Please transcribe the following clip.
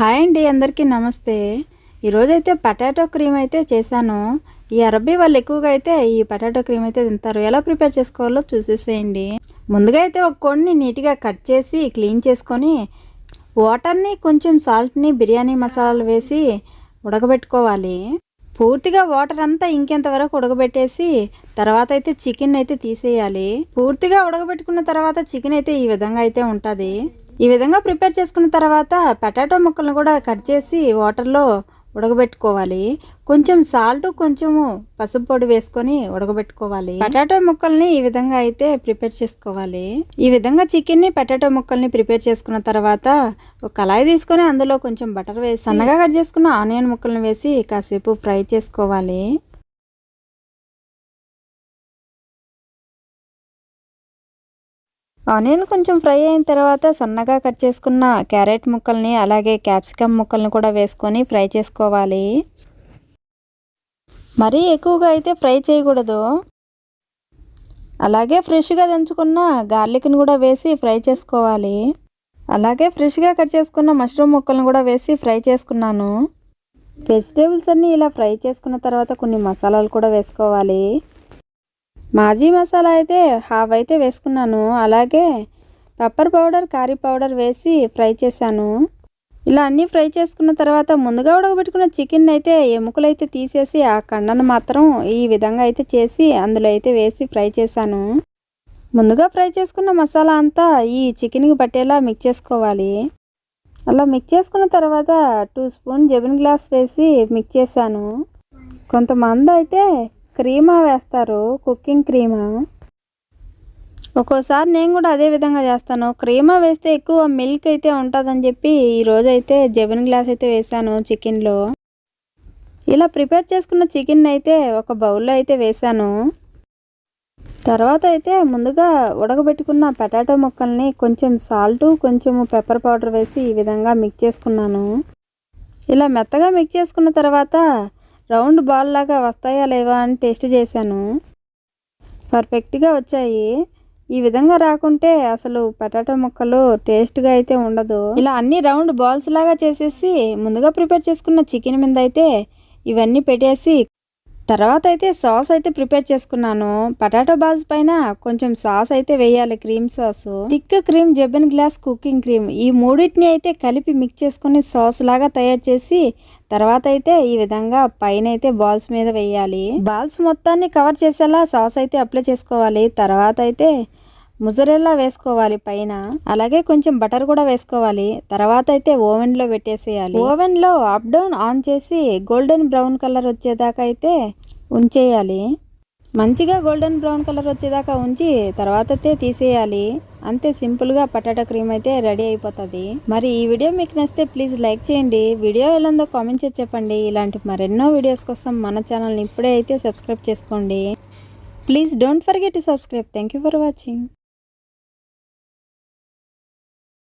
Hi అండి, అందరికీ నమస్తే. ఈరోజైతే పొటాటో క్రీమ్ అయితే చేశాను. ఈ అరబ్బీ వాళ్ళు ఎక్కువగా అయితే ఈ పొటాటో క్రీమ్ అయితే తింటారు. ఎలా ప్రిపేర్ చేసుకోవాలో చూసేసేయండి. ముందుగా అయితే ఒక కోడిని నీట్గా కట్ చేసి క్లీన్ చేసుకొని వాటర్ని కొంచెం సాల్ట్ని బిర్యానీ మసాలాలు వేసి ఉడకబెట్టుకోవాలి. పూర్తిగా వాటర్ అంతా ఇంకెంత వరకు ఉడకబెట్టేసి తర్వాత అయితే చికెన్ అయితే తీసేయాలి. పూర్తిగా ఉడకబెట్టుకున్న తర్వాత చికెన్ అయితే ఈ విధంగా అయితే ఉంటుంది. ఈ విధంగా ప్రిపేర్ చేసుకున్న తర్వాత పొటాటో ముక్కలను కూడా కట్ చేసి వాటర్లో ఉడకబెట్టుకోవాలి. కొంచెం సాల్ట్, కొంచెము పసుపు పొడి వేసుకొని ఉడకబెట్టుకోవాలి. పొటాటో ముక్కల్ని ఈ విధంగా అయితే ప్రిపేర్ చేసుకోవాలి. ఈ విధంగా చికెన్ని పొటాటో ముక్కల్ని ప్రిపేర్ చేసుకున్న తర్వాత ఒక కళాయి తీసుకొని అందులో కొంచెం బటర్ వేసి సన్నగా కట్ చేసుకున్న ఆనియన్ ముక్కల్ని వేసి కాసేపు ఫ్రై చేసుకోవాలి. ఆనియన్ కొంచెం ఫ్రై అయిన తర్వాత సన్నగా కట్ చేసుకున్న క్యారెట్ ముక్కల్ని అలాగే క్యాప్సికమ్ ముక్కల్ని కూడా వేసుకొని ఫ్రై చేసుకోవాలి. మరీ ఎక్కువగా అయితే ఫ్రై చేయకూడదు. అలాగే ఫ్రెష్గా దంచుకున్న గార్లిక్ని కూడా వేసి ఫ్రై చేసుకోవాలి. అలాగే ఫ్రెష్గా కట్ చేసుకున్న మష్రూమ్ ముక్కలను కూడా వేసి ఫ్రై చేసుకున్నాను. వెజిటేబుల్స్ అన్నీ ఇలా ఫ్రై చేసుకున్న తర్వాత కొన్ని మసాలాలు కూడా వేసుకోవాలి. మాజీ మసాలా అయితే హాఫ్ అయితే వేసుకున్నాను. అలాగే పెప్పర్ పౌడర్, కర్రీ పౌడర్ వేసి ఫ్రై చేశాను. ఇలా అన్నీ ఫ్రై చేసుకున్న తర్వాత ముందుగా ఉడకబెట్టుకున్న చికెన్ అయితే ఎముకలు అయితే తీసేసి ఆ కండను మాత్రం ఈ విధంగా అయితే చేసి అందులో అయితే వేసి ఫ్రై చేశాను. ముందుగా ఫ్రై చేసుకున్న మసాలా అంతా ఈ చికెన్కి పట్టేలా మిక్స్ చేసుకోవాలి. అలా మిక్స్ చేసుకున్న తర్వాత 2 స్పూన్ జెబిన్ గ్లాస్ వేసి మిక్స్ చేశాను. కొంతమంది అయితే క్రీమా వేస్తారు, కుకింగ్ క్రీమా. ఒక్కోసారి నేను కూడా అదే విధంగా చేస్తాను. క్రీమా వేస్తే ఎక్కువ మిల్క్ అయితే ఉంటుందని చెప్పి ఈరోజు అయితే జెబిన్ గ్లాస్ అయితే వేసాను చికెన్లో. ఇలా ప్రిపేర్ చేసుకున్న చికెన్ అయితే ఒక బౌల్లో అయితే వేసాను. తర్వాత అయితే ముందుగా ఉడకబెట్టుకున్న పొటాటో ముక్కల్ని కొంచెం సాల్టు, కొంచెం పెప్పర్ పౌడర్ వేసి ఈ విధంగా మిక్స్ చేసుకున్నాను. ఇలా మెత్తగా మిక్స్ చేసుకున్న తర్వాత రౌండ్ బాల్ లాగా వస్తాయా లేవా అని టెస్ట్ చేశాను. పర్ఫెక్ట్గా వచ్చాయి. ఈ విధంగా రాకుంటే అసలు పొటాటో ముక్కలు టేస్ట్గా అయితే ఉండదు. ఇలా అన్ని రౌండ్ బాల్స్ లాగా చేసేసి ముందుగా ప్రిపేర్ చేసుకున్న చికెన్ మీద అయితే ఇవన్నీ పెట్టేసి తర్వాత అయితే సాస్ అయితే ప్రిపేర్ చేసుకున్నాను. పొటాటో బాల్స్ పైన కొంచెం సాస్ అయితే వేయాలి, క్రీమ్ సాస్. థిక్ క్రీమ్, జెబిన్ గ్లాస్ కుకింగ్ క్రీమ్, ఈ మూడింటిని అయితే కలిపి మిక్స్ చేసుకుని సాస్ లాగా తయారు చేసి తర్వాత అయితే ఈ విధంగా పైన అయితే బాల్స్ మీద వేయాలి. బాల్స్ మొత్తాన్ని కవర్ చేసేలా సాస్ అయితే అప్లై చేసుకోవాలి. తర్వాత అయితే ముజరెల్లా వేసుకోవాలి పైన. అలాగే కొంచెం బటర్ కూడా వేసుకోవాలి. తర్వాత అయితే ఓవెన్లో పెట్టేసేయాలి. ఓవెన్లో అప్ డౌన్ ఆన్ చేసి గోల్డెన్ బ్రౌన్ కలర్ వచ్చేదాకా అయితే ఉంచేయాలి. మంచిగా గోల్డెన్ బ్రౌన్ కలర్ వచ్చేదాకా ఉంచి తర్వాత అయితే తీసేయాలి. అంతే, సింపుల్గా పొటాటో క్రీమ్ అయితే రెడీ అయిపోతుంది. మరి ఈ వీడియో మీకు నచ్చితే ప్లీజ్ లైక్ చేయండి. వీడియో ఎలా ఉందో కామెంట్ చేసి చెప్పండి. ఇలాంటి మరెన్నో వీడియోస్ కోసం మన ఛానల్ని ఇప్పుడే అయితే సబ్స్క్రైబ్ చేసుకోండి. Please don't forget to subscribe. Thank you for watching.